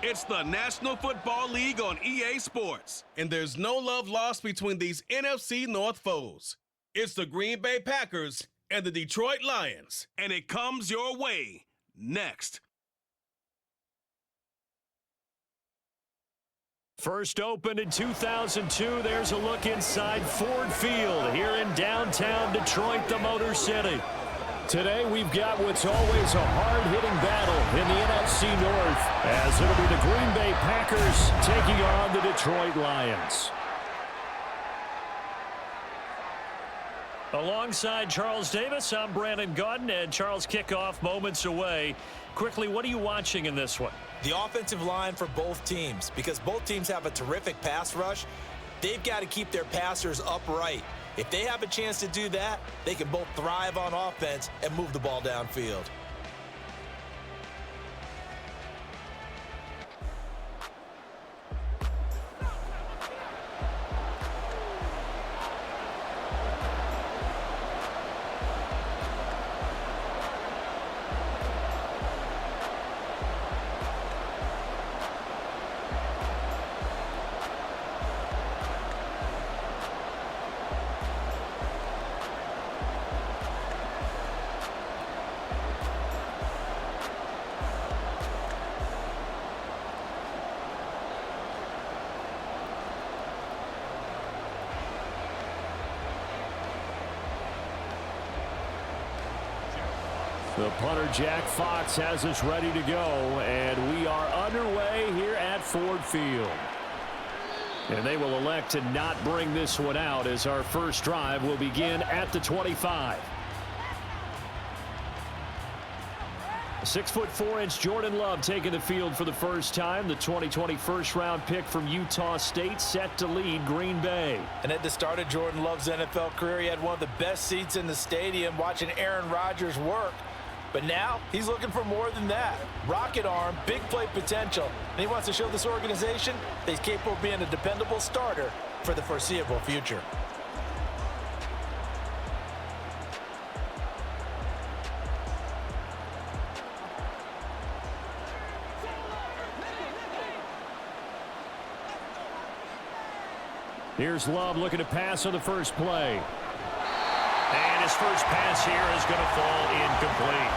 It's the National Football League on EA Sports, and there's no love lost between these NFC North foes. It's the Green Bay Packers and the Detroit Lions, and it comes your way next. First opened in 2002, there's a look inside Ford Field here in downtown Detroit, the Motor City. Today we've got what's always a hard-hitting battle in the NFC North, as it'll be the Green Bay Packers taking on the Detroit Lions. Alongside Charles Davis, I'm Brandon Gaudin, and Charles, kickoff moments away. Quickly, what are you watching in this one? The offensive line for both teams, because both teams have a terrific pass rush. They've got to keep their passers upright. If they have a chance to do that, they can both thrive on offense and move the ball downfield. The punter, Jack Fox, has us ready to go, and we are underway here at Ford Field. And they will elect to not bring this one out, as our first drive will begin at the 25. 6'4" Jordan Love taking the field for the first time. The 2020 first-round pick from Utah State set to lead Green Bay. And at the start of Jordan Love's NFL career, he had one of the best seats in the stadium watching Aaron Rodgers work. But now he's looking for more than that. Rocket arm, big play potential. And he wants to show this organization that he's capable of being a dependable starter for the foreseeable future. Here's Love looking to pass on the first play. And his first pass here is going to fall incomplete.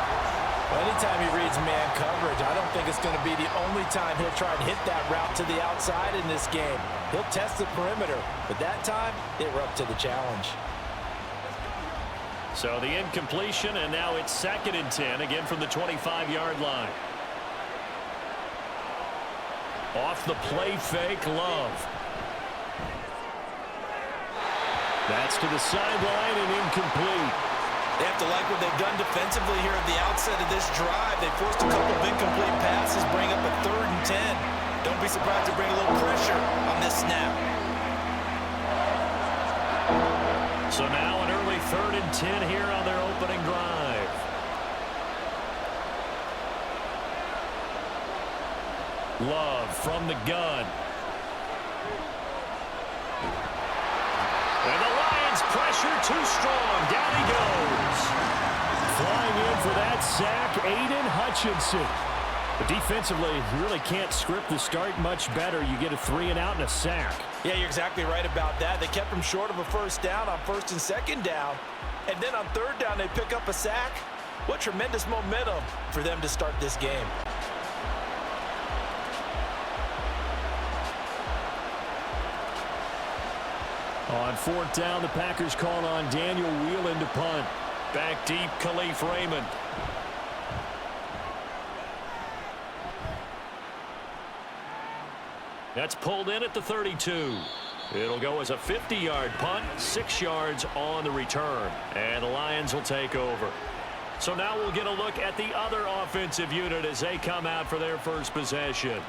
Well, anytime he reads man coverage, I don't think it's going to be the only time he'll try and hit that route to the outside in this game. He'll test the perimeter, but that time, they were up to the challenge. So the incompletion, and now it's 2nd and 10, again from the 25-yard line. Off the play fake, Love. That's to the sideline and incomplete. They have to like what they've done defensively here at the outset of this drive. They forced a couple of incomplete passes, bring up a 3rd and 10. Don't be surprised to bring a little pressure on this snap. So now an early 3rd and 10 here on their opening drive. Love from the gun. And the Lions pressure too strong. Down he goes. Flying in for that sack, Aiden Hutchinson. But defensively, you really can't script the start much better. You get a 3-and-out and a sack. Yeah, you're exactly right about that. They kept him short of a first down on 1st and 2nd down. And then on 3rd down, they pick up a sack. What tremendous momentum for them to start this game. On 4th down, the Packers call on Daniel Whelan to punt. Back deep, Khalif Raymond. That's pulled in at the 32. It'll go as a 50-yard punt, 6 yards on the return. And the Lions will take over. So now we'll get a look at the other offensive unit as they come out for their first possession.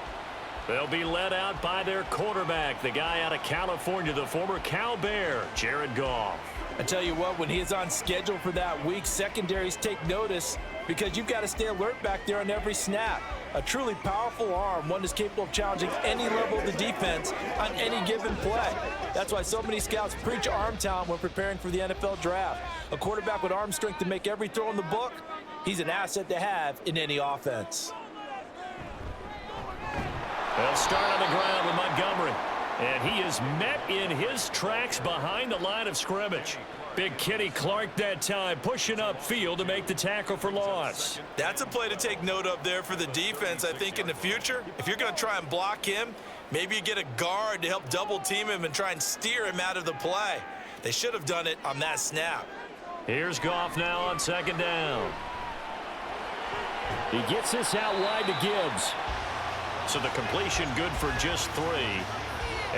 They'll be led out by their quarterback, the guy out of California, the former Cal Bear, Jared Goff. I tell you what, when he is on schedule for that week, secondaries take notice because you've got to stay alert back there on every snap. A truly powerful arm, one that's capable of challenging any level of the defense on any given play. That's why so many scouts preach arm talent when preparing for the NFL draft. A quarterback with arm strength to make every throw in the book, he's an asset to have in any offense. They'll start on the ground with Montgomery. And he is met in his tracks behind the line of scrimmage. Big Kenny Clark that time pushing upfield to make the tackle for loss. That's a play to take note of there for the defense. I think in the future, if you're going to try and block him, maybe you get a guard to help double team him and try and steer him out of the play. They should have done it on that snap. Here's Goff now on second down. He gets this out wide to Gibbs. So the completion good for just 3.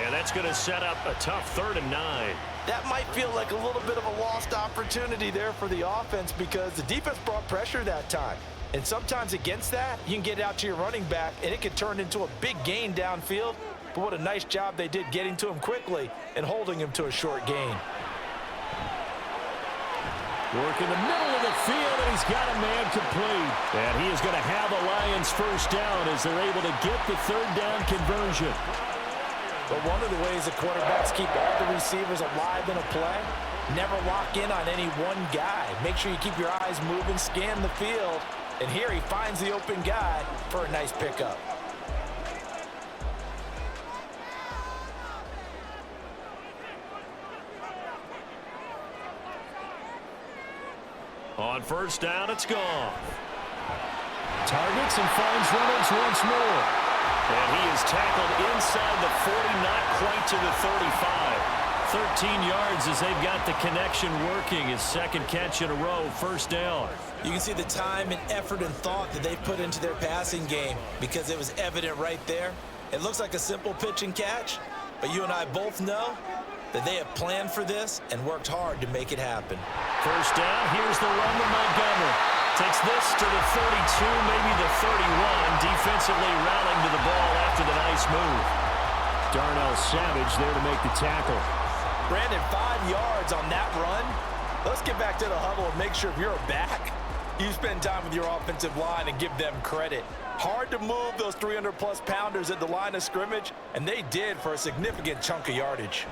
And that's going to set up a tough 3rd and 9. That might feel like a little bit of a lost opportunity there for the offense because the defense brought pressure that time. And sometimes against that, you can get out to your running back, and it can turn into a big gain downfield. But what a nice job they did getting to him quickly and holding him to a short gain. Work in the middle of the field, and he's got a man complete. And he is going to have the Lions first down as they're able to get the 3rd down conversion. But one of the ways the quarterbacks keep all the receivers alive in a play, never lock in on any one guy. Make sure you keep your eyes moving, scan the field. And here he finds the open guy for a nice pickup. On first down, it's Goff. Targets and finds Reynolds once more. And he is tackled inside the 40, not quite to the 35. 13 yards as they've got the connection working. His second catch in a row, first down. You can see the time and effort and thought that they've put into their passing game because it was evident right there. It looks like a simple pitch and catch, but you and I both know that they have planned for this and worked hard to make it happen. First down, here's the run with Montgomery. Takes this to the 32, maybe the 31, defensively rallying to the ball after the nice move. Darnell Savage there to make the tackle. Brandon, 5 yards on that run. Let's get back to the huddle and make sure if you're a back, you spend time with your offensive line and give them credit. Hard to move those 300-plus pounders at the line of scrimmage, and they did for a significant chunk of yardage.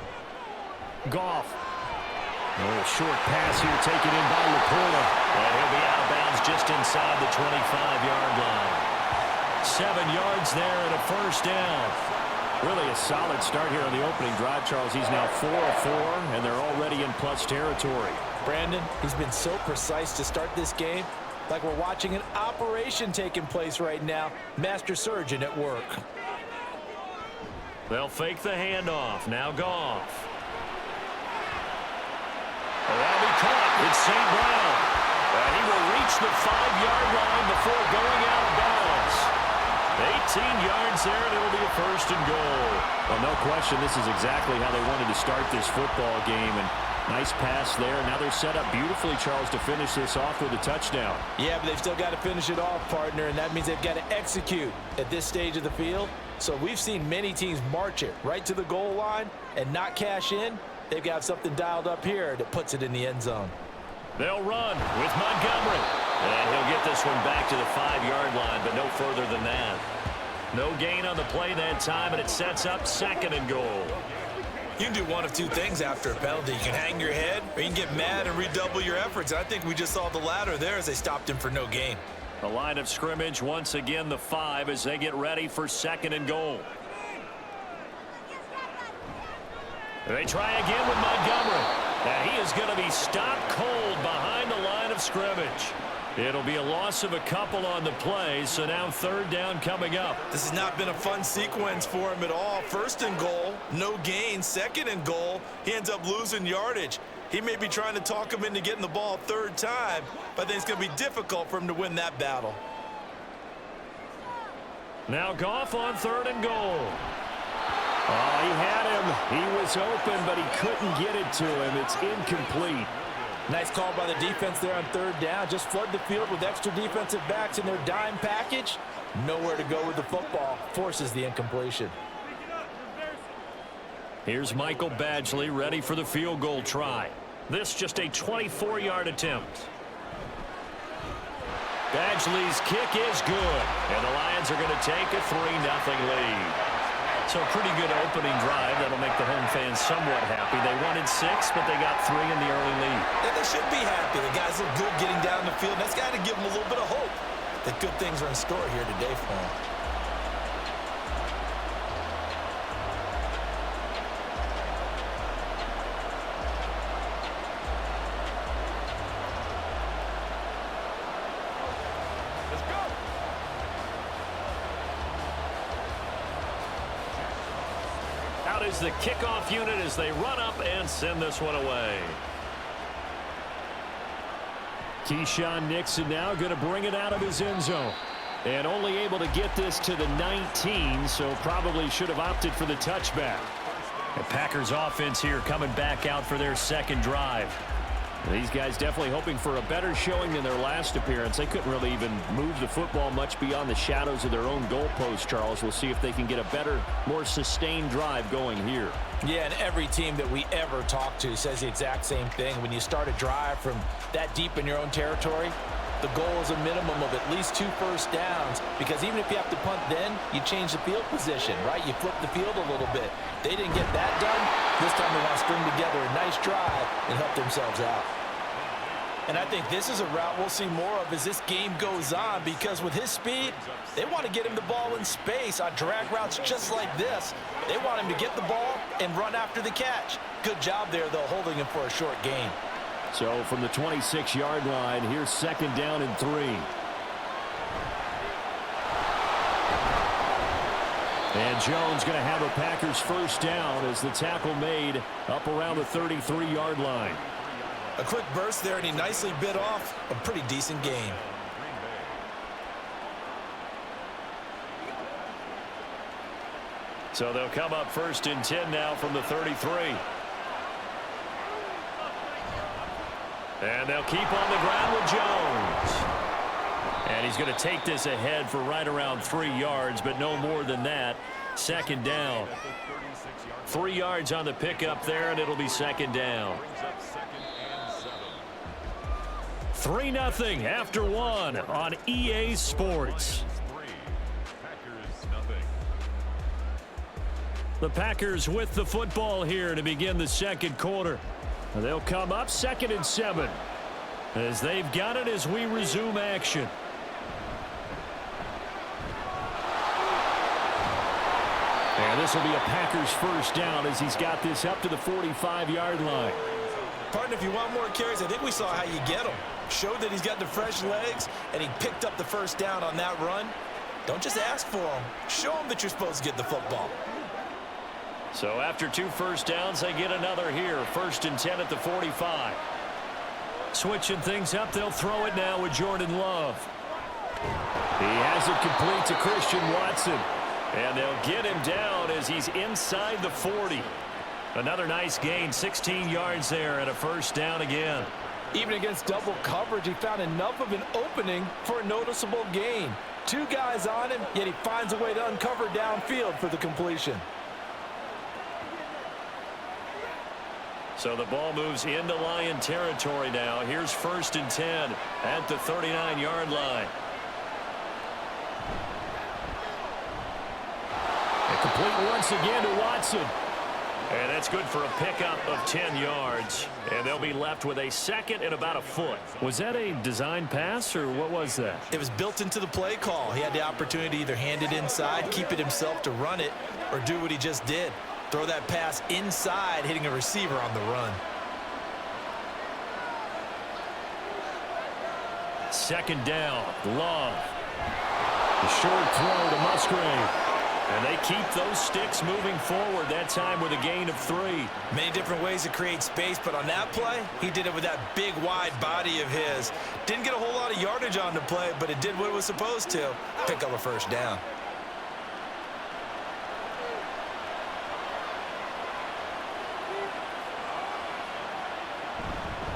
Goff. A short pass here taken in by Laporta. And he'll be out of bounds just inside the 25-yard line. 7 yards there and a first down. Really a solid start here on the opening drive, Charles. He's now 4 of 4, and they're already in plus territory. Brandon, he's been so precise to start this game, like we're watching an operation taking place right now. Master surgeon at work. They'll fake the handoff. Now Goff. That'll be caught. It's St. Brown. And he will reach the 5-yard line before going out of bounds. 18 yards there, and it'll be a first and goal. Well, no question, this is exactly how they wanted to start this football game. And nice pass there. Now they're set up beautifully, Charles, to finish this off with a touchdown. Yeah, but they've still got to finish it off, partner, and that means they've got to execute at this stage of the field. So we've seen many teams march it right to the goal line and not cash in. They've got something dialed up here that puts it in the end zone. They'll run with Montgomery. And he'll get this one back to the 5-yard line, but no further than that. No gain on the play that time, and it sets up second and goal. You can do one of two things after a penalty. You can hang your head, or you can get mad and redouble your efforts. I think we just saw the latter there as they stopped him for no gain. The line of scrimmage, once again, the 5 as they get ready for second and goal. They try again with Montgomery. And he is going to be stopped cold behind the line of scrimmage. It'll be a loss of a couple on the play, so now third down coming up. This has not been a fun sequence for him at all. First and goal, no gain. Second and goal, he ends up losing yardage. He may be trying to talk him into getting the ball third time, but I think it's going to be difficult for him to win that battle. Now Goff on third and goal. Oh, he had him. He was open, but he couldn't get it to him. It's incomplete. Nice call by the defense there on third down. Just flood the field with extra defensive backs in their dime package. Nowhere to go with the football. Forces the incompletion. Here's Michael Badgley ready for the field goal try. This just a 24-yard attempt. Badgley's kick is good. And the Lions are going to take a 3-0 lead. So a pretty good opening drive. That'll make the home fans somewhat happy. They wanted 6, but they got 3 in the early lead. And they should be happy. The guys look good getting down the field. That's got to give them a little bit of hope that good things are in store here today for them. is the kickoff unit as they run up and send this one away. Keyshawn Nixon now going to bring it out of his end zone. And only able to get this to the 19, so probably should have opted for the touchback. The Packers offense here coming back out for their second drive. These guys definitely hoping for a better showing than their last appearance. They couldn't really even move the football much beyond the shadows of their own goalpost, Charles. We'll see if they can get a better, more sustained drive going here. Yeah, and every team that we ever talk to says the exact same thing. When you start a drive from that deep in your own territory, the goal is a minimum of at least 2 first downs, because even if you have to punt then, you change the field position, right? You flip the field a little bit. They didn't get that done. This time they want to string together a nice drive and help themselves out. And I think this is a route we'll see more of as this game goes on, because with his speed, they want to get him the ball in space on drag routes just like this. They want him to get the ball and run after the catch. Good job there, though, holding him for a short gain. So from the 26-yard line, here's 2nd down and 3. And Jones going to have a Packers first down as the tackle made up around the 33-yard line. A quick burst there, and he nicely bit off a pretty decent gain. So they'll come up 1st and 10 now from the 33. And they'll keep on the ground with Jones. And he's going to take this ahead for right around 3 yards, but no more than that. 2nd down. 3 yards on the pickup there, and it'll be 2nd down. 3-0 after 1 on EA Sports. The Packers with the football here to begin the 2nd quarter. They'll come up 2nd and 7 as they've got it as we resume action. And this will be a Packers first down as he's got this up to the 45-yard line. Partner, if you want more carries, I think we saw how you get them. Showed that he's got the fresh legs, and he picked up the first down on that run. Don't just ask for them. Show them that you're supposed to get the football. So after 2 first downs, they get another here. 1st and 10 at the 45. Switching things up, they'll throw it now with Jordan Love. He has it complete to Christian Watson. And they'll get him down as he's inside the 40. Another nice gain, 16 yards there, and a first down again. Even against double coverage, he found enough of an opening for a noticeable gain. 2 guys on him, yet he finds a way to uncover downfield for the completion. So the ball moves into Lion territory now. Here's 1st and 10 at the 39-yard line. And complete once again to Watson. And that's good for a pickup of 10 yards. And they'll be left with a 2nd and about a foot. Was that a design pass, or what was that? It was built into the play call. He had the opportunity to either hand it inside, keep it himself to run it, or do what he just did. Throw that pass inside, hitting a receiver on the run. 2nd down, Love. The short throw to Musgrave. And they keep those sticks moving forward, that time with a gain of 3. Many different ways to create space, but on that play, he did it with that big, wide body of his. Didn't get a whole lot of yardage on the play, but it did what it was supposed to. Pick up a first down.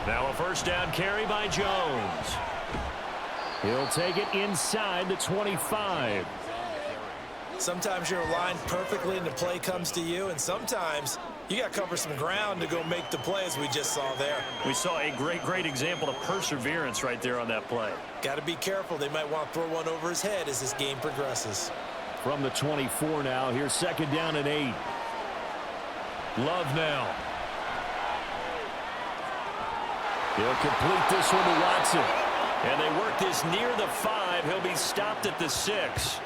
Now a first down carry by Jones. He'll take it inside the 25. Sometimes you're aligned perfectly and the play comes to you, and sometimes you got to cover some ground to go make the play, as we just saw there. We saw a great example of perseverance right there on that play. Got to be careful. They might want to throw one over his head as this game progresses. From the 24 now, here's 2nd down and 8. Love now. He'll complete this one to Watson. And they work this near the 5. He'll be stopped at the 6.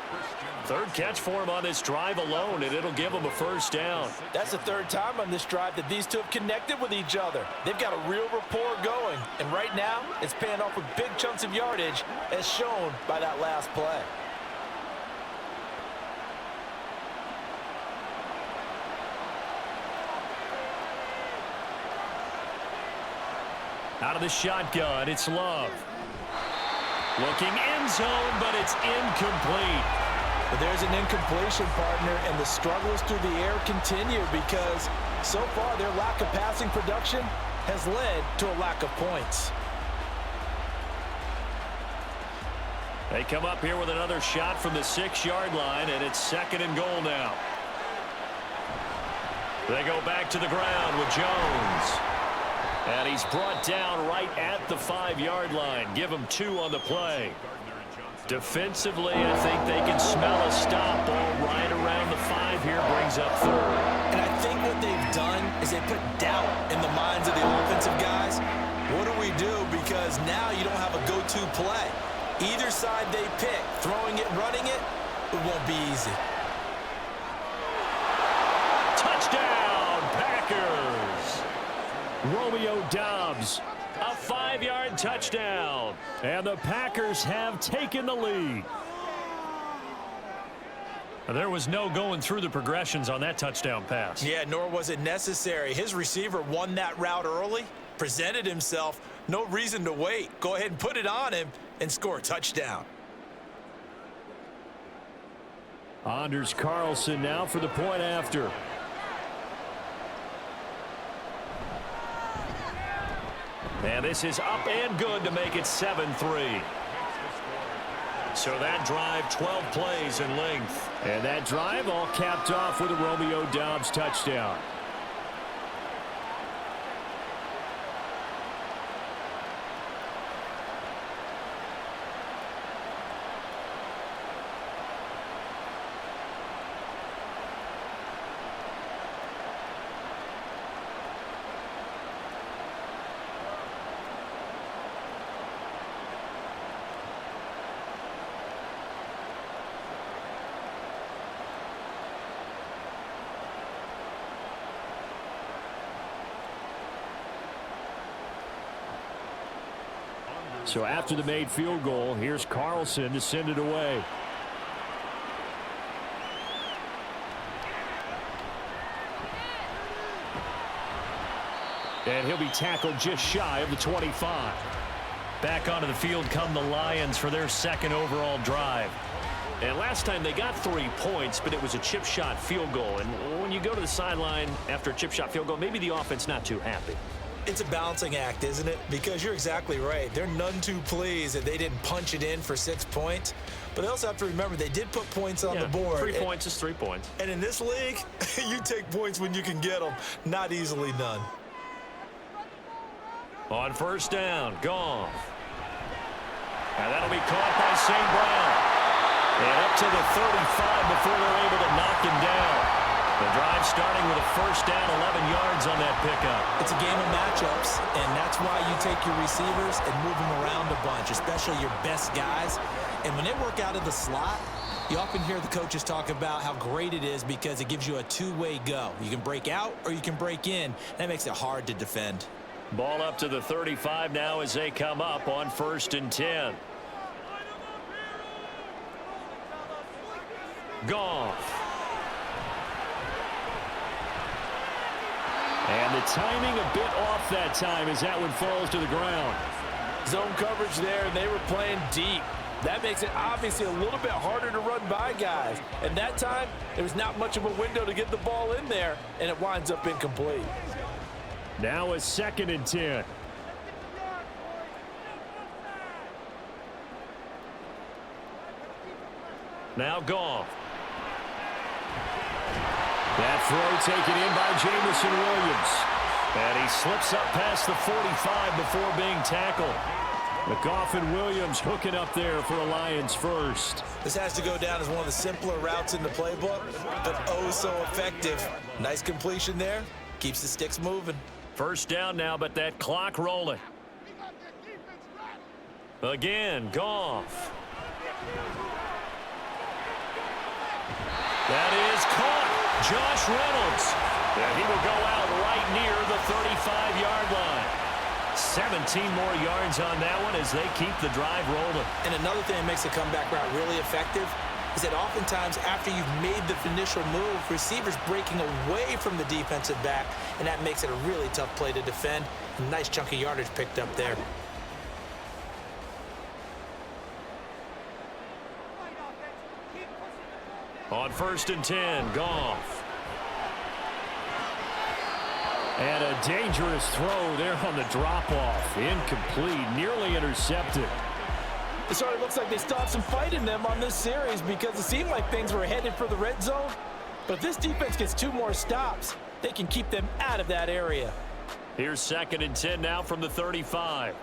3rd catch for him on this drive alone, and it'll give him a first down. That's the 3rd time on this drive that these two have connected with each other. They've got a real rapport going, and right now it's paying off with big chunks of yardage, as shown by that last play. Out of the shotgun, it's Love. Looking end zone, but it's incomplete. But there's an incompletion, partner, and the struggles through the air continue because so far their lack of passing production has led to a lack of points. They come up here with another shot from the 6-yard line, and it's 2nd and goal now. They go back to the ground with Jones. And he's brought down right at the 5-yard line. Give him 2 on the play. Defensively, I think they can smell a stop. Ball right around the 5 here, brings up 3rd. And I think what they've done is they put doubt in the minds of the offensive guys. What do we do? Because now you don't have a go-to play. Either side they pick, throwing it, running it, it won't be easy. Touchdown, Packers! Romeo Doubs, a 5-yard touchdown. And the Packers have taken the lead. There was no going through the progressions on that touchdown pass. Yeah, nor was it necessary. His receiver won that route early, presented himself, no reason to wait. Go ahead and put it on him and score a touchdown. Anders Carlson now for the point after. And this is up and good to make it 7-3. So that drive, 12 plays in length. And that drive all capped off with a Romeo Doubs touchdown. So after the made field goal, here's Carlson to send it away. And he'll be tackled just shy of the 25. Back onto the field come the Lions for their 2nd overall drive. And last time they got 3 points, but it was a chip shot field goal. And when you go to the sideline after a chip shot field goal, maybe the offense not too happy. It's a balancing act, isn't it? Because you're exactly right. They're none too pleased that they didn't punch it in for 6 points. But they also have to remember they did put points on the board. 3 points is 3 points. And in this league, you take points when you can get them, not easily done. On 1st down, Goff. And that'll be caught by St. Brown. And up to the 35 before they're able to knock him down. The drive starting with a 1st down, 11 yards on that pickup. It's a game of matchups, and that's why you take your receivers and move them around a bunch, especially your best guys. And when they work out of the slot, you often hear the coaches talk about how great it is because it gives you a two-way go. You can break out or you can break in. That makes it hard to defend. Ball up to the 35 now as they come up on 1st and 10. Goff. And the timing a bit off that time as that one falls to the ground. Zone coverage there, and they were playing deep. That makes it obviously a little bit harder to run by guys. And that time, there was not much of a window to get the ball in there, and it winds up incomplete. Now a 2nd and 10. Now Goff. That throw taken in by Jamison Williams. And he slips up past the 45 before being tackled. Goff and Williams hooking up there for a Lions first. This has to go down as one of the simpler routes in the playbook, but oh so effective. Nice completion there. Keeps the sticks moving. 1st down now, but that clock rolling. Again, Goff. That is caught. Josh Reynolds. And he will go out right near the 35-yard line. 17 more yards on that one as they keep the drive rolling. And another thing that makes the comeback route really effective is that oftentimes after you've made the initial move, receivers breaking away from the defensive back, and that makes it a really tough play to defend. Nice chunk of yardage picked up there. On 1st and 10, Goff. And a dangerous throw there on the drop-off. Incomplete, nearly intercepted. It sort of looks like they still have some fight in them on this series because it seemed like things were headed for the red zone. But if this defense gets 2 more stops, they can keep them out of that area. Here's 2nd and 10 now from the 35.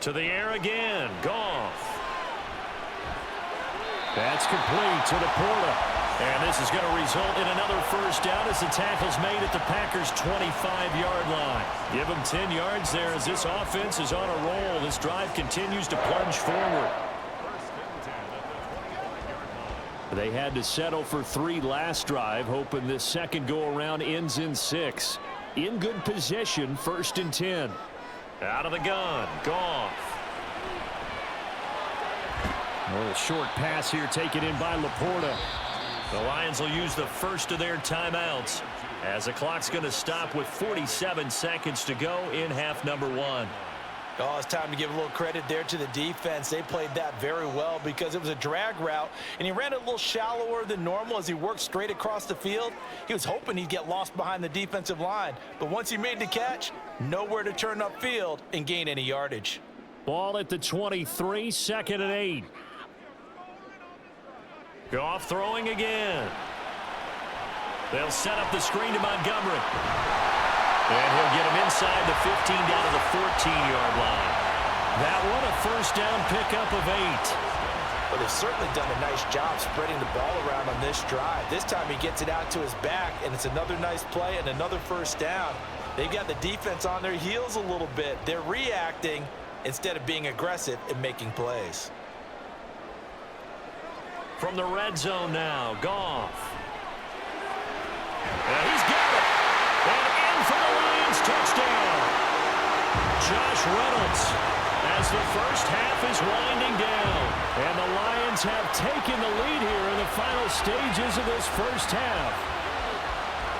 To the air again, Goff. That's complete to Laporta. And this is going to result in another first down as the tackle's made at the Packers' 25-yard line. Give them 10 yards there as this offense is on a roll. This drive continues to plunge forward. They had to settle for 3 last drive, hoping this second go-around ends in 6. In good position, 1st and 10. Out of the gun, Goff. A little short pass here taken in by Laporta. The Lions will use the first of their timeouts as the clock's going to stop with 47 seconds to go in half number 1. Oh, it's time to give a little credit there to the defense. They played that very well because it was a drag route, and he ran it a little shallower than normal as he worked straight across the field. He was hoping he'd get lost behind the defensive line, but once he made the catch, nowhere to turn upfield and gain any yardage. Ball at the 23, 2nd and 8. Goff throwing again. They'll set up the screen to Montgomery. And he'll get him inside the 15 down to the 14-yard line. That one a first down pickup of 8. But they've certainly done a nice job spreading the ball around on this drive. This time he gets it out to his back, and it's another nice play and another first down. They've got the defense on their heels a little bit. They're reacting instead of being aggressive and making plays. From the red zone now, Goff. And he's got it. And in for the Lions touchdown. Josh Reynolds as the first half is winding down. And the Lions have taken the lead here in the final stages of this first half.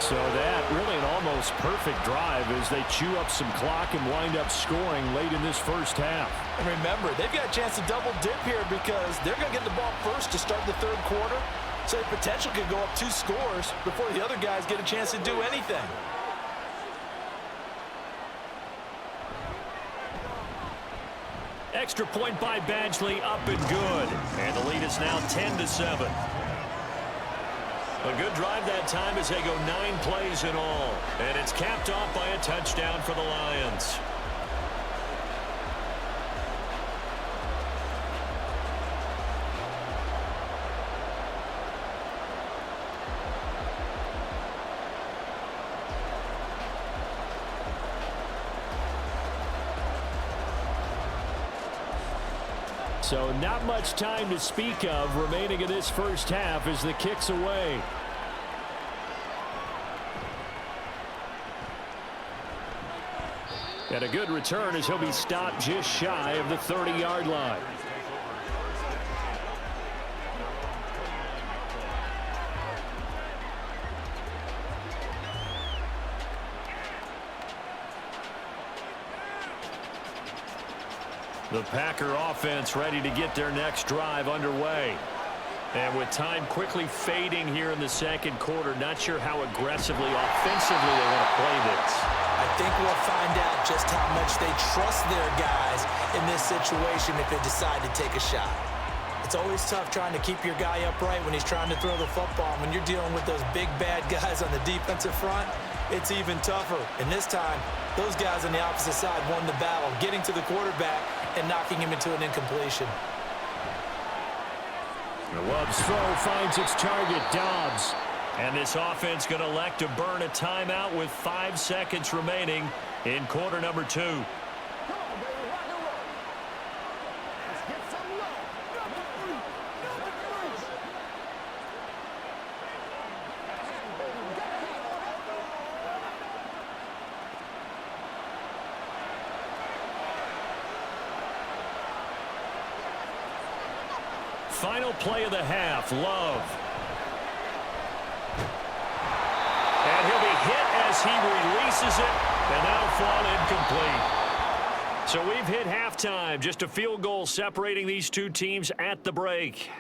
So that really an almost perfect drive as they chew up some clock and wind up scoring late in this first half. And remember, they've got a chance to double dip here because they're going to get the ball first to start the 3rd quarter. So the potential could go up 2 scores before the other guys get a chance to do anything. Extra point by Badgley, up and good. And the lead is now 10-7. A good drive that time as they go 9 plays in all. And it's capped off by a touchdown for the Lions. So not much time to speak of remaining in this first half as the kick's away. And a good return as he'll be stopped just shy of the 30-yard line. The Packer offense ready to get their next drive underway. And with time quickly fading here in the 2nd quarter, not sure how aggressively, offensively they want to play this. I think we'll find out just how much they trust their guys in this situation if they decide to take a shot. It's always tough trying to keep your guy upright when he's trying to throw the football. When you're dealing with those big, bad guys on the defensive front, it's even tougher. And this time, those guys on the opposite side won the battle, getting to the quarterback and knocking him into an incompletion. The Love's throw finds its target, Dobbs. And this offense going to elect to burn a timeout with 5 seconds remaining in quarter number 2. Final play of the half, Love. as he releases it, and that'll fall incomplete. So we've hit halftime. Just a field goal separating these two teams at the break.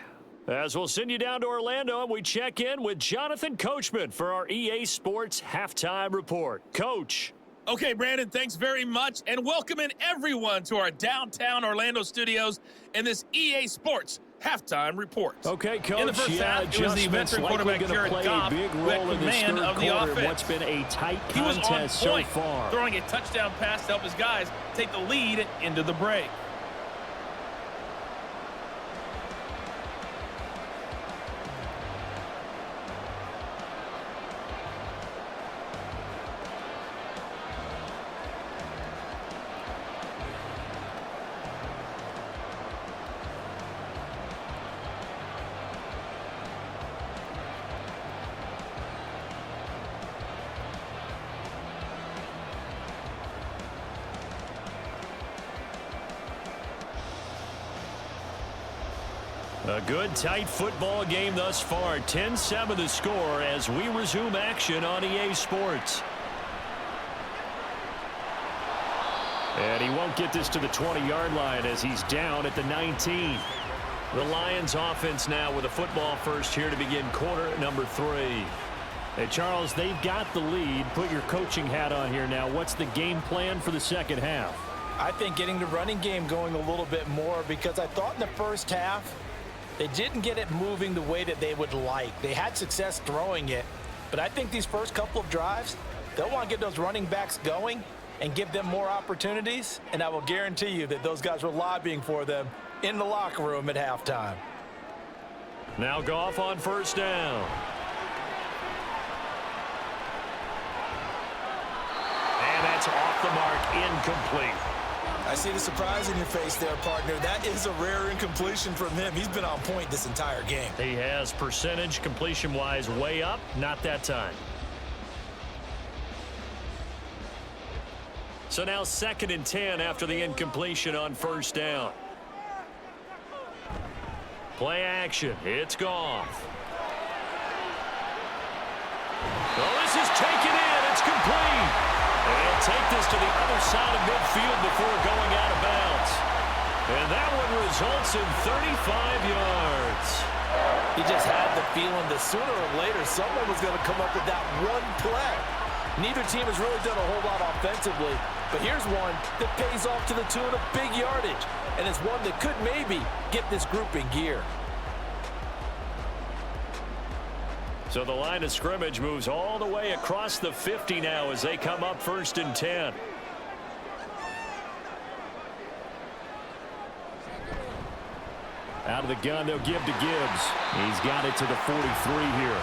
As we'll send you down to Orlando, and we check in with Jonathan Coachman for our EA Sports Halftime Report. Coach. Okay, Brandon, thanks very much, and welcoming everyone to our downtown Orlando studios in this EA Sports Halftime Report. Okay, Coach. In the first half, it was the veteran quarterback Jared Goff who had command of the offense. What's been a tight He was on point, so far. throwing a touchdown pass to help his guys take the lead into the break. A good, tight football game thus far. 10-7 the score as we resume action on EA Sports. And he won't get this to the 20-yard line as he's down at the 19. The Lions offense now with a football first here to begin quarter number 3. Hey, Charles, they've got the lead. Put your coaching hat on here now. What's the game plan for the second half? I think getting the running game going a little bit more, because I thought in the first half they didn't get it moving the way that they would like. They had success throwing it, but I think these first couple of drives, they'll want to get those running backs going and give them more opportunities, and I will guarantee you that those guys were lobbying for them in the locker room at halftime. Now Goff on first down. And that's off the mark, incomplete. I see the surprise in your face there, partner. That is a rare incompletion from him. He's been on point this entire game. He has percentage completion-wise way up, not that time. So now 2nd and 10 after the incompletion on first down. Play action. It's Goff. Oh, this is taken in. It's complete. They'll take this to the other side of midfield before going out of bounds. And that one results in 35 yards. He just had the feeling that sooner or later someone was going to come up with that one play. Neither team has really done a whole lot offensively, but here's one that pays off to the tune of big yardage, and it's one that could maybe get this group in gear. So the line of scrimmage moves all the way across the 50 now as they come up 1st and 10. Out of the gun, they'll give to Gibbs. He's got it to the 43 here.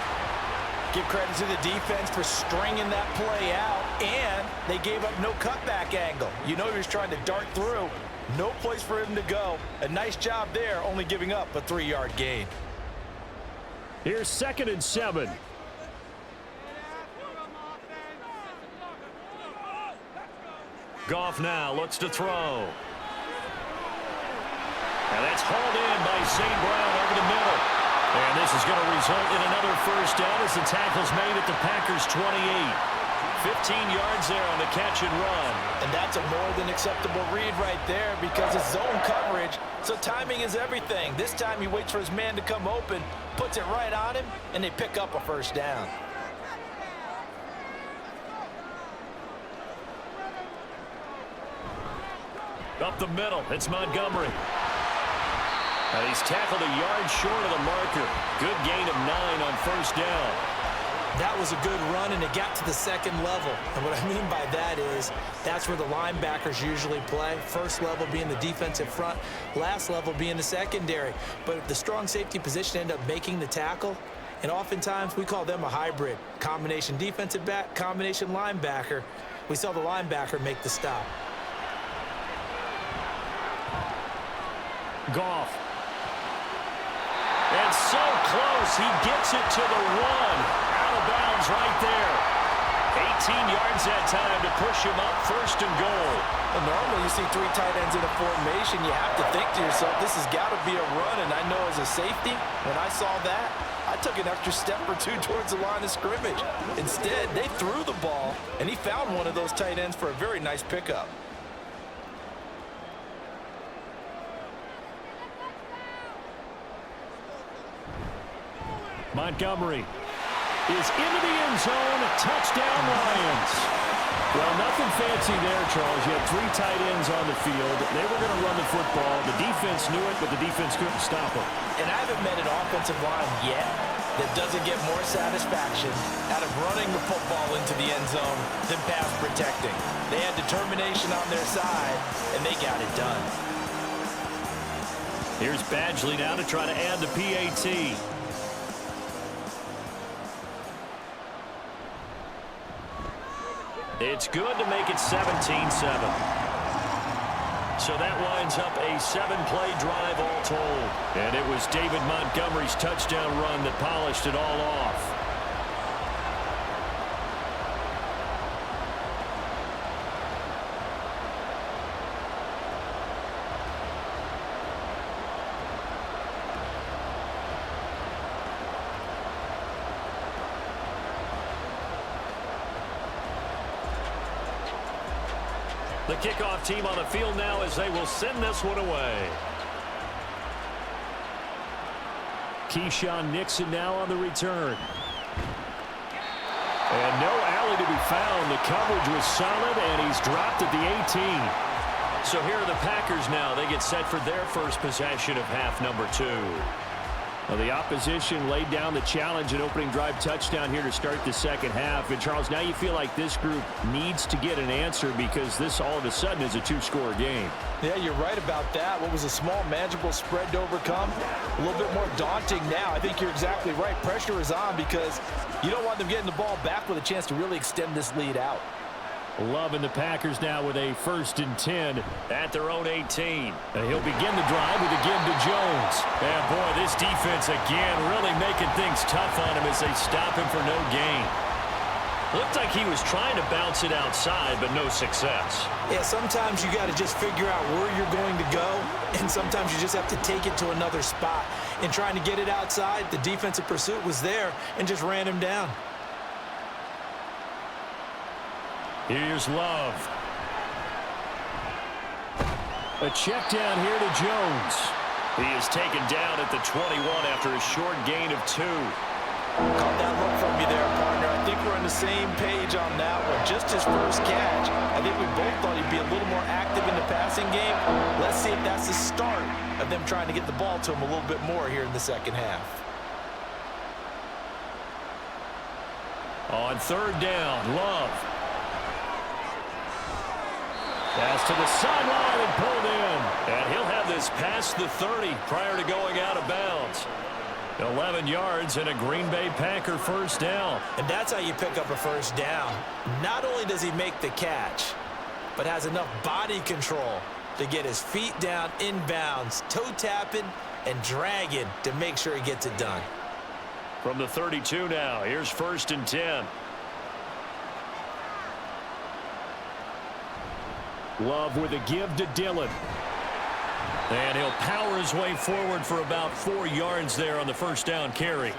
Give credit to the defense for stringing that play out, and they gave up no cutback angle. You know he was trying to dart through. No place for him to go. A nice job there, only giving up a 3-yard gain. Here's 2nd and 7. Goff now looks to throw. And that's hauled in by St. Brown over the middle. And this is going to result in another first down as the tackle's made at the Packers' 28. 15 yards there on the catch and run. And that's a more than acceptable read right there because it's zone coverage, so timing is everything. This time he waits for his man to come open, puts it right on him, and they pick up a first down. Up the middle, it's Montgomery. And he's tackled a yard short of the marker. Good gain of 9 on first down. That was a good run, and it got to the second level. And what I mean by that is that's where the linebackers usually play. First level being the defensive front, last level being the secondary. But if the strong safety position end up making the tackle, and oftentimes we call them a hybrid, combination defensive back, combination linebacker. We saw the linebacker make the stop. Goff. And so close, he gets it to the 1. Out of bounds right there. 18 yards that time to push him up 1st and goal. Well, normally you see 3 tight ends in a formation. You have to think to yourself, this has got to be a run. And I know as a safety, when I saw that, I I took an extra step or two towards the line of scrimmage. Instead, they threw the ball, and he found one of those tight ends for a very nice pickup. Montgomery is into the end zone. Touchdown, Lions. Well, nothing fancy there, Charles. You had 3 tight ends on the field. They were going to run the football. The defense knew it, but the defense couldn't stop them. And I haven't met an offensive line yet that doesn't get more satisfaction out of running the football into the end zone than pass protecting. They had determination on their side, and they got it done. Here's Badgley now to try to add the PAT. It's good to make it 17-7. So that winds up a 7-play drive all told. And it was David Montgomery's touchdown run that polished it all off. The kickoff team on the field now as they will send this one away. Keyshawn Nixon now on the return. And no alley to be found. The coverage was solid, and he's dropped at the 18. So here are the Packers now. They get set for their first possession of half number 2. Well, the opposition laid down the challenge and opening drive touchdown here to start the second half. And, Charles, now you feel like this group needs to get an answer because this all of a sudden is a 2-score game. Yeah, you're right about that. What was a small, manageable spread to overcome, a little bit more daunting now. I think you're exactly right. Pressure is on because you don't want them getting the ball back with a chance to really extend this lead out. Love and the Packers now with a 1st and 10 at their own 18. And he'll begin the drive with a give to Jones. And boy, this defense again really making things tough on him as they stop him for no gain. Looked like he was trying to bounce it outside, but no success. Yeah, sometimes you got to just figure out where you're going to go, and sometimes you just have to take it to another spot. In trying to get it outside, the defensive pursuit was there and just ran him down. Here's Love. A check down here to Jones. He is taken down at the 21 after a short gain of 2. Caught that look from you there, partner. I think we're on the same page on that one. Just his first catch. I think we both thought he'd be a little more active in the passing game. Let's see if that's the start of them trying to get the ball to him a little bit more here in the second half. On 3rd down, Love. Pass to the sideline and pulled in. And he'll have this past the 30 prior to going out of bounds. 11 yards and a Green Bay Packer 1st down. And that's how you pick up a 1st down. Not only does he make the catch, but has enough body control to get his feet down inbounds, toe tapping and dragging to make sure he gets it done. From the 32 now, here's 1st and 10. Love with a give to Dillon. And he'll power his way forward for about 4 yards there on the 1st down carry.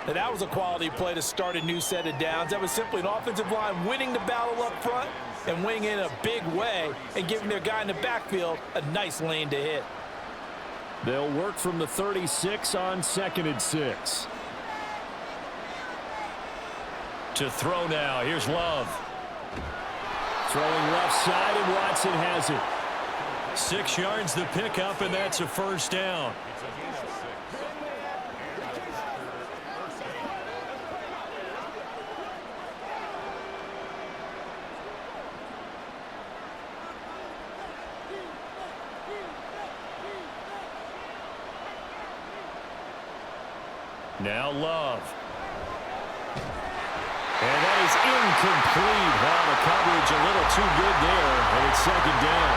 Now that was a quality play to start a new set of downs. That was simply an offensive line winning the battle up front and winning in a big way and giving their guy in the backfield a nice lane to hit. They'll work from the 36 on 2nd and 6. To throw now, here's Love. Throwing left side, and Watson has it. 6 yards the pickup, and that's a 1st down. Now Love. And that is incomplete. Wow, the coverage a little too good there, and it's 2nd down.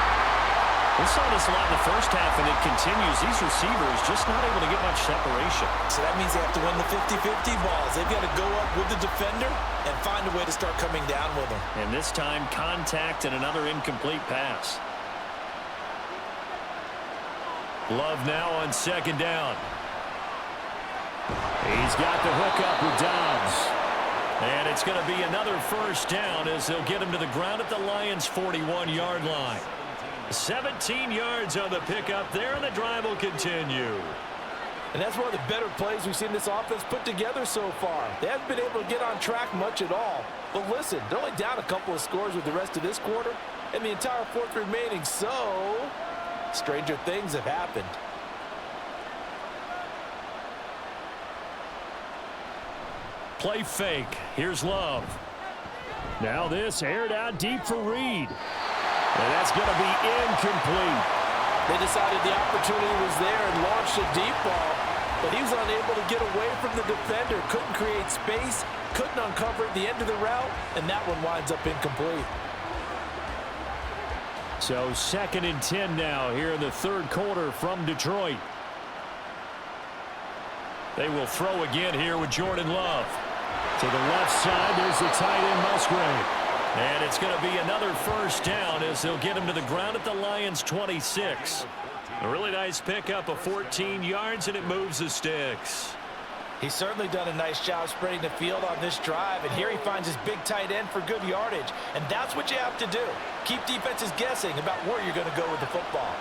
We saw this a lot in the 1st half, and it continues. These receivers just not able to get much separation. So that means they have to win the 50-50 balls. They've got to go up with the defender and find a way to start coming down with them. And this time, contact and another incomplete pass. Love now on 2nd down. He's got the hook up with Dobbs. And it's going to be another first down as they'll get him to the ground at the Lions' 41-yard line. 17 yards on the pickup there, and the drive will continue. And that's one of the better plays we've seen this offense put together so far. They haven't been able to get on track much at all. But listen, they're only down a couple of scores with the rest of this quarter, and the entire fourth remaining, so stranger things have happened. Play fake. Here's Love. Now this aired out deep for Reed. And that's going to be incomplete. They decided the opportunity was there and launched a deep ball, but he was unable to get away from the defender, couldn't create space, couldn't uncover the end of the route, and that one winds up incomplete. So 2nd and 10 now here in the third quarter from Detroit. They will throw again here with Jordan Love. To the left side, there's the tight end Musgrave. And it's going to be another first down as they'll get him to the ground at the Lions' 26. A really nice pickup of 14 yards, and it moves the sticks. He's certainly done a nice job spreading the field on this drive, and here he finds his big tight end for good yardage. And that's what you have to do. Keep defenses guessing about where you're going to go with the football.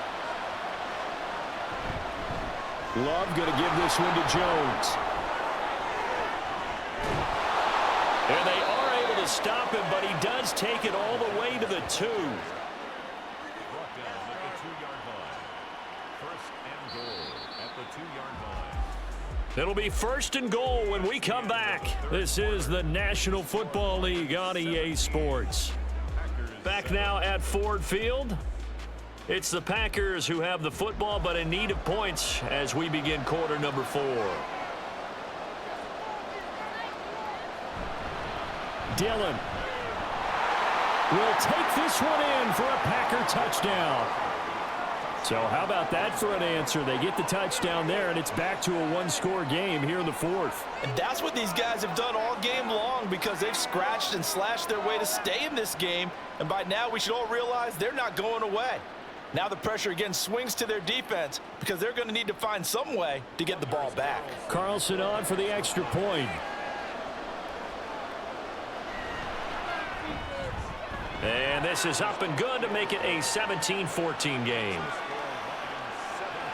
Love going to give this one to Jones. And they are able to stop him, but he does take it all the way to the 2. It'll be 1st and goal when we come back. This is the National Football League on EA Sports. Back now at Ford Field. It's the Packers who have the football, but in need of points as we begin quarter number 4. Dillon will take this one in for a Packer touchdown. So how about that for an answer? They get the touchdown there, and it's back to a one-score game here in the 4th. And that's what these guys have done all game long because they've scratched and slashed their way to stay in this game. And by now, we should all realize they're not going away. Now the pressure again swings to their defense because they're going to need to find some way to get the ball back. Carlson on for the extra point. And this is up and good to make it a 17-14 game.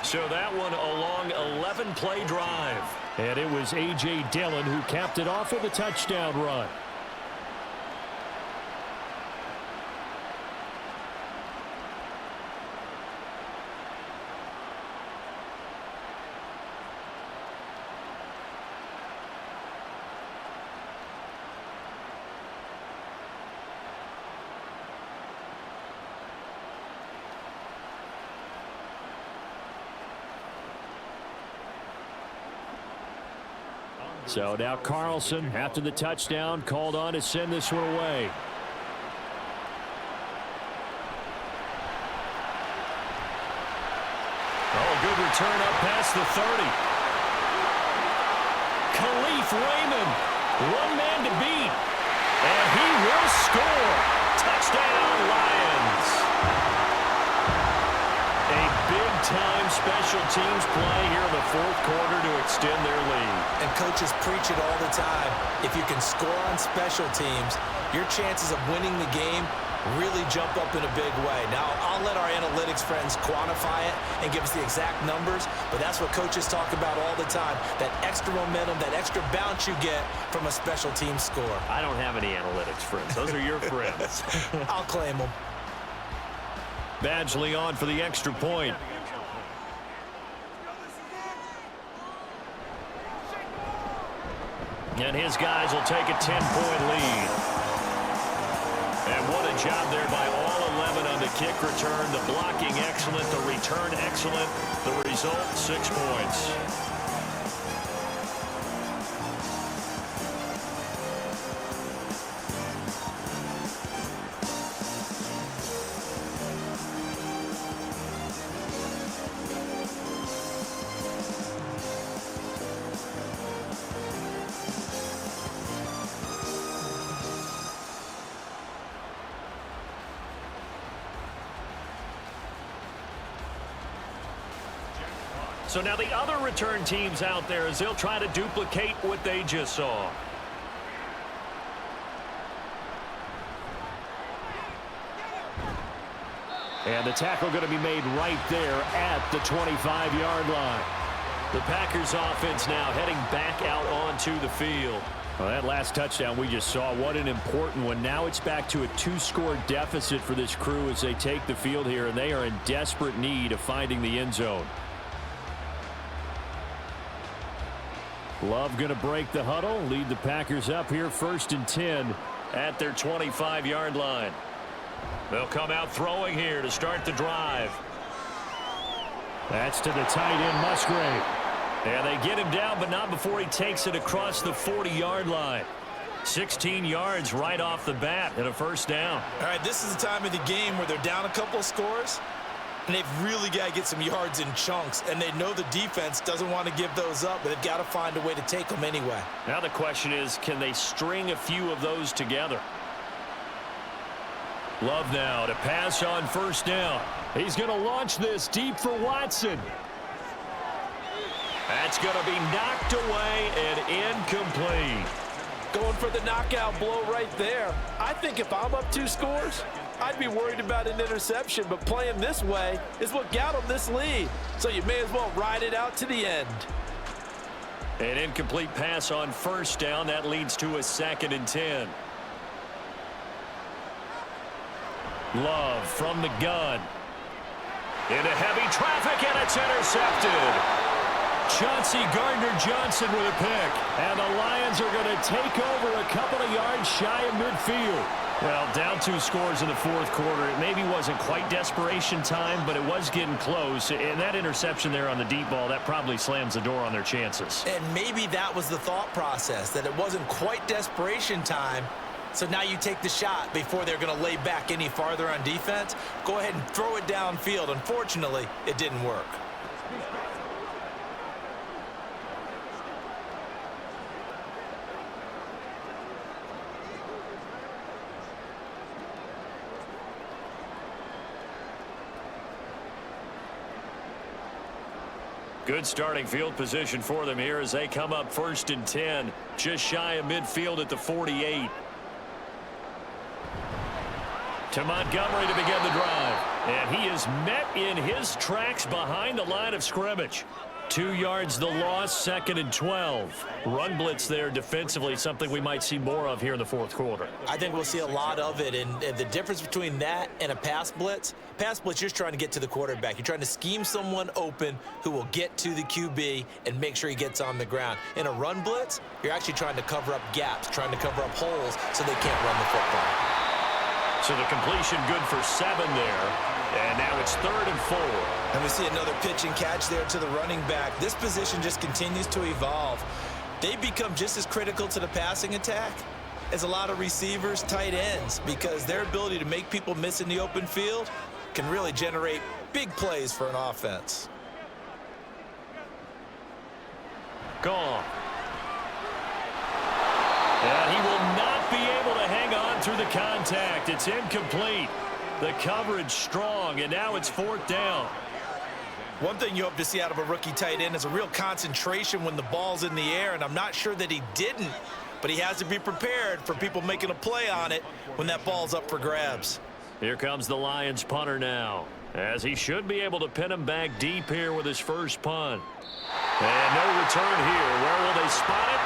So that one a long 11-play drive. And it was A.J. Dillon who capped it off with a touchdown run. So now Carlson, after the touchdown, called on to send this one away. Oh, good return up past the 30. Khalif Raymond, one man to beat. And he will score. Touchdown, Lions. A big-time special teams play here in the 4th quarter to extend their lead. And coaches preach it all the time. If you can score on special teams, your chances of winning the game really jump up in a big way. Now, I'll let our analytics friends quantify it and give us the exact numbers, but that's what coaches talk about all the time, that extra momentum, that extra bounce you get from a special team score. I don't have any analytics friends. Those are your friends. I'll claim them. Badgley on for the extra point. And his guys will take a 10-point lead. And what a job there by all 11 on the kick return. The blocking excellent, the return excellent. The result, 6 points. So now the other return teams out there as they'll try to duplicate what they just saw. And the tackle going to be made right there at the 25-yard line. The Packers offense now heading back out onto the field. Well, that last touchdown we just saw, what an important one. Now it's back to a 2-score deficit for this crew as they take the field here, and they are in desperate need of finding the end zone. Love going to break the huddle, lead the Packers up here 1st and 10 at their 25-yard line. They'll come out throwing here to start the drive. That's to the tight end, Musgrave. And they get him down, but not before he takes it across the 40-yard line. 16 yards right off the bat and a 1st down. All right, this is the time of the game where they're down a couple of scores, and they've really got to get some yards in chunks, and they know the defense doesn't want to give those up, but they've got to find a way to take them anyway. Now the question is, can they string a few of those together? Love now to pass on 1st down. He's going to launch this deep for Watson. That's going to be knocked away and incomplete. Going for the knockout blow right there. I think if I'm up 2 scores, I'd be worried about an interception, but playing this way is what got them this lead. So you may as well ride it out to the end. An incomplete pass on 1st down. That leads to a 2nd and 10. Love from the gun. Into heavy traffic, and it's intercepted. Chauncey Gardner-Johnson with a pick. And the Lions are going to take over a couple of yards shy of midfield. Well, down 2 scores in the 4th quarter. It maybe wasn't quite desperation time, but it was getting close. And that interception there on the deep ball, that probably slams the door on their chances. And maybe that was the thought process, that it wasn't quite desperation time. So now you take the shot before they're going to lay back any farther on defense. Go ahead and throw it downfield. Unfortunately, it didn't work. Good starting field position for them here as they come up 1st and 10, just shy of midfield at the 48. To Montgomery to begin the drive. And he is met in his tracks behind the line of scrimmage. 2 yards the loss, 2nd and 12. Run blitz there defensively, something we might see more of here in the 4th quarter. I think we'll see a lot of it, and the difference between that and a pass blitz, you're just trying to get to the quarterback. You're trying to scheme someone open who will get to the QB and make sure he gets on the ground. In a run blitz, you're actually trying to cover up gaps, trying to cover up holes so they can't run the football. So the completion good for 7 there. And now it's 3rd and 4. And we see another pitch and catch there to the running back. This position just continues to evolve. They become just as critical to the passing attack as a lot of receivers, tight ends, because their ability to make people miss in the open field can really generate big plays for an offense. Gone. And he will not be able to hang on through the contact. It's incomplete. The coverage strong, and now it's 4th down. One thing you hope to see out of a rookie tight end is a real concentration when the ball's in the air, and I'm not sure that he didn't, but he has to be prepared for people making a play on it when that ball's up for grabs. Here comes the Lions punter now, as he should be able to pin him back deep here with his first punt. And no return here. Where will they spot it?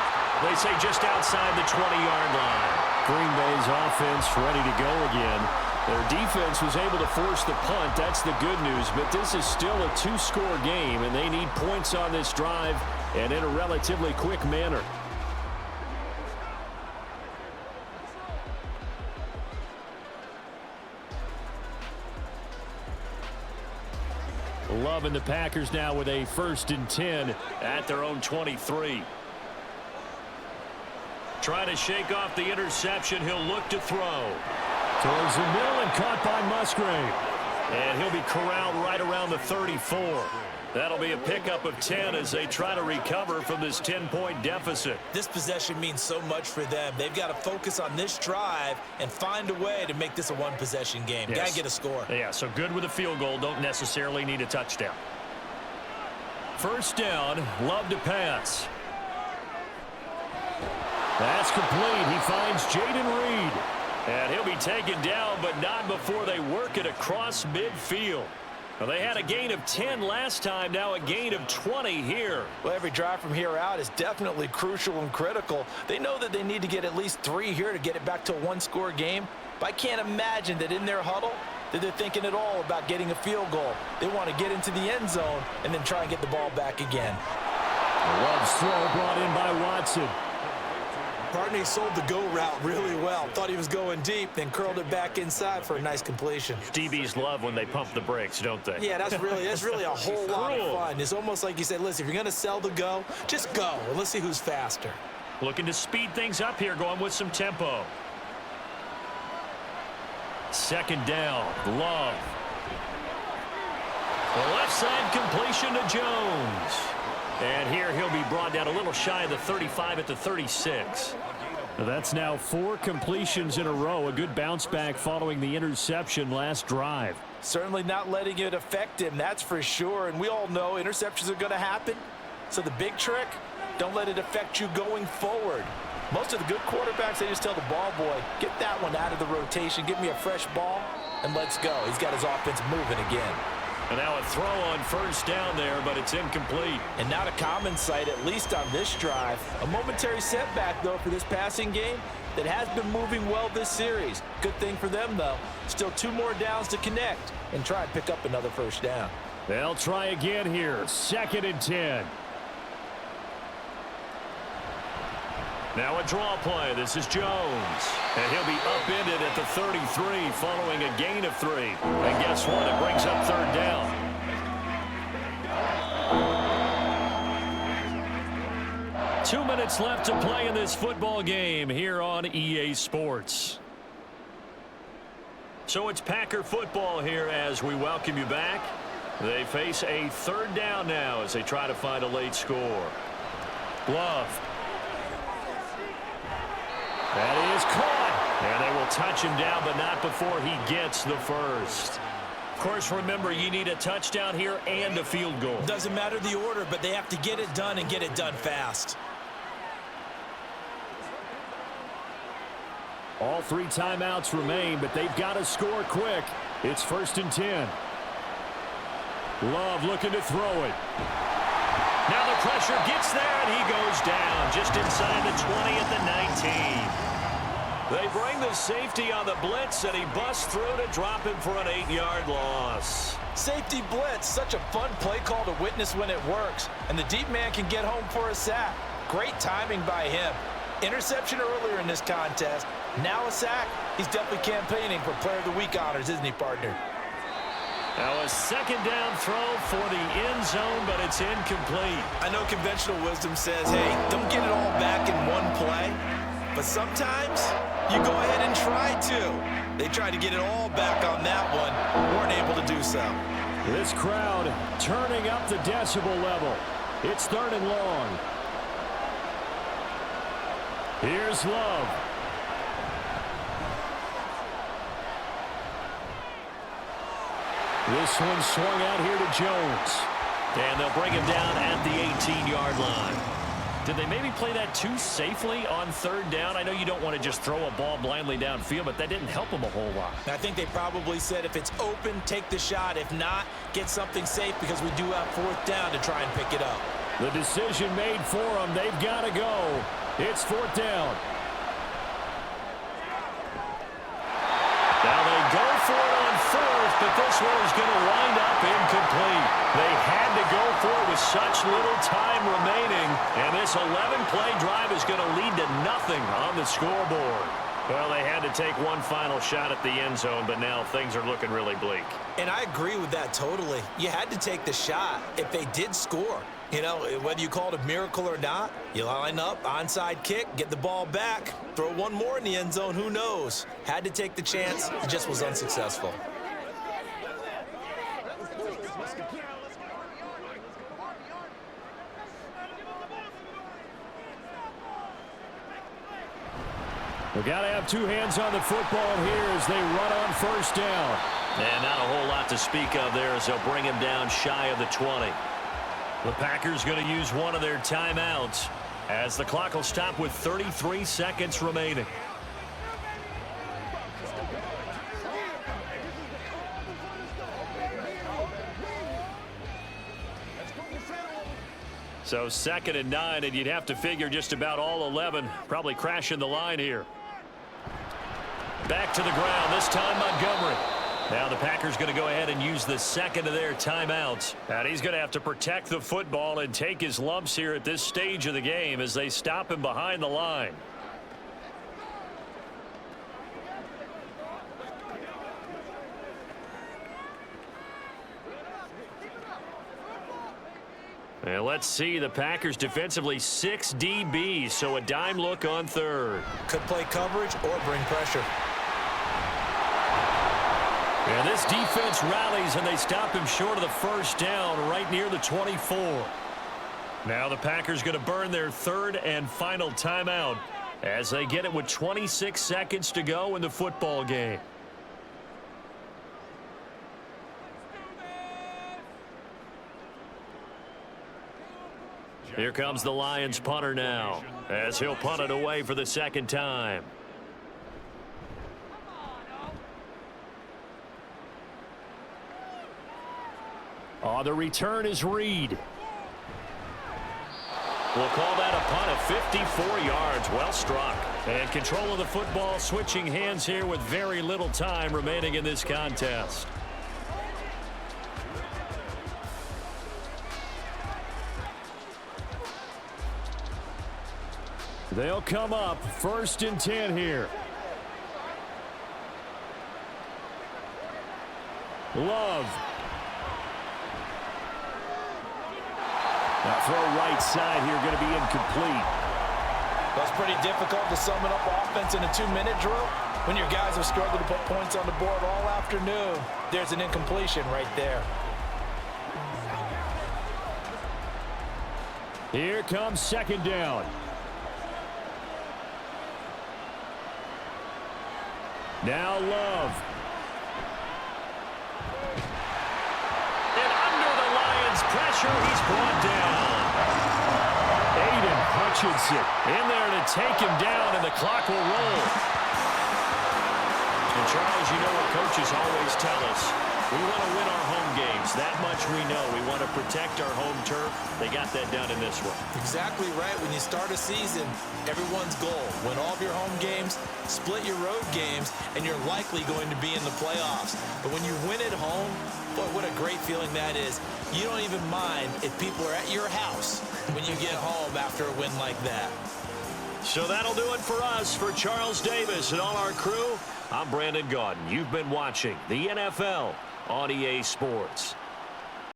They say just outside the 20-yard line. Green Bay's offense ready to go again. Their defense was able to force the punt. That's the good news. But this is still a 2-score game, and they need points on this drive and in a relatively quick manner. Love and the Packers now with a 1st and 10 at their own 23. Trying to shake off the interception. He'll look to throw. Towards the middle and caught by Musgrave. And he'll be corralled right around the 34. That'll be a pickup of 10 as they try to recover from this 10-point deficit. This possession means so much for them. They've got to focus on this drive and find a way to make this a one-possession game. Yes. Got to get a score. Yeah, so good with a field goal. Don't necessarily need a touchdown. first down. Love to pass. That's complete. He finds Jayden Reed. And he'll be taken down, but not before they work it across midfield. Well, they had a gain of 10 last time, now a gain of 20 here. Well, every drive from here out is definitely crucial and critical. They know that they need to get at least 3 here to get it back to a one-score game. But I can't imagine that in their huddle that they're thinking at all about getting a field goal. They want to get into the end zone and then try and get the ball back again. Love's throw brought in by Watson. Partney sold the go route really well. Thought he was going deep, then curled it back inside for a nice completion. DBs love when they pump the brakes, don't they? Yeah, that's really a whole lot of fun. It's almost like you said, listen, if you're going to sell the go, just go. And let's see who's faster. Looking to speed things up here, going with some tempo. Second down, Love. The left side completion to Jones. And here he'll be brought down a little shy of the 35 at the 36. That's now 4 completions in a row. A good bounce back following the interception last drive. Certainly not letting it affect him, that's for sure. And we all know interceptions are going to happen. So the big trick, don't let it affect you going forward. Most of the good quarterbacks, they just tell the ball boy, get that one out of the rotation, give me a fresh ball, and let's go. He's got his offense moving again. And now a throw on first down there, but it's incomplete. And not a common sight, at least on this drive. A momentary setback, though, for this passing game that has been moving well this series. Good thing for them, though. Still 2 more downs to connect and try and pick up another first down. They'll try again here. 2nd and 10. Now a draw play. This is Jones. And he'll be upended at the 33 following a gain of 3. And guess what? It brings up 3rd down. Two minutes left to play in this football game here on EA Sports. So it's Packer football here as we welcome you back. They face a 3rd down now as they try to find a late score. Love. That is caught. And they will touch him down, but not before he gets the first. Of course, remember, you need a touchdown here and a field goal. Doesn't matter the order, but they have to get it done and get it done fast. All 3 timeouts remain, but they've got to score quick. It's 1st and 10. Love looking to throw it. Now the pressure gets there, and he goes down just inside the 20 at the 19. They bring the safety on the blitz, and he busts through to drop him for an 8-yard loss. Safety blitz, such a fun play call to witness when it works. And the deep man can get home for a sack. Great timing by him. Interception earlier in this contest. Now a sack. He's definitely campaigning for Player of the Week honors, isn't he, partner? Now a 2nd down throw for the end zone, but it's incomplete. I know conventional wisdom says, hey, don't get it all back in one play. But sometimes you go ahead and try to. They tried to get it all back on that one. Weren't able to do so. This crowd turning up the decibel level. It's 3rd and long. Here's Love. This one swung out here to Jones. And they'll bring him down at the 18-yard line. Did they maybe play that too safely on 3rd down? I know you don't want to just throw a ball blindly downfield, but that didn't help them a whole lot. I think they probably said if it's open, take the shot. If not, get something safe because we do have 4th down to try and pick it up. The decision made for them. They've got to go. It's 4th down. Now they go for it on 4th, but this one is going to wind up incomplete. They had to go for it with such little time remaining, and this 11-play drive is going to lead to nothing on the scoreboard. Well, they had to take one final shot at the end zone, but now things are looking really bleak. And I agree with that totally. You had to take the shot if they did score. You know, whether you call it a miracle or not, you line up, onside kick, get the ball back, throw one more in the end zone, who knows? Had to take the chance, it just was unsuccessful. We've got to have 2 hands on the football here as they run on 1st down. And not a whole lot to speak of there as they'll bring him down shy of the 20. The Packers going to use one of their timeouts as the clock will stop with 33 seconds remaining. So 2nd and 9, and you'd have to figure just about all 11 probably crashing the line here. Back to the ground, this time Montgomery. Now the Packers going to go ahead and use the second of their timeouts. And he's going to have to protect the football and take his lumps here at this stage of the game as they stop him behind the line. And let's see, the Packers defensively 6 DBs, so a dime look on third. Could play coverage or bring pressure. And this defense rallies, and they stop him short of the first down right near the 24. Now the Packers going to burn their third and final timeout as they get it with 26 seconds to go in the football game. Here comes the Lions punter now as he'll punt it away for the second time. On the return is Reed. We'll call that a punt of 54 yards. Well struck. And control of the football switching hands here with very little time remaining in this contest. They'll come up 1st and 10 here. Love. Now throw right side here going to be incomplete. That's pretty difficult to sum it up offense in a 2-minute drill. When your guys have struggled to put points on the board all afternoon, there's an incompletion right there. Here comes 2nd down. Now Love. And under the Lions' pressure, he's brought down. Aiden Hutchinson in there to take him down, and the clock will roll. And Charles, you know what coaches always tell us. We want to win our home games. That much we know. We want to protect our home turf. They got that done in this one. Exactly right. When you start a season, everyone's goal, win all of your home games, split your road games, and you're likely going to be in the playoffs. But when you win at home, boy, what a great feeling that is. You don't even mind if people are at your house when you get home after a win like that. So that'll do it for us. For Charles Davis and all our crew, I'm Brandon Gaudin. You've been watching the NFL on EA Sports.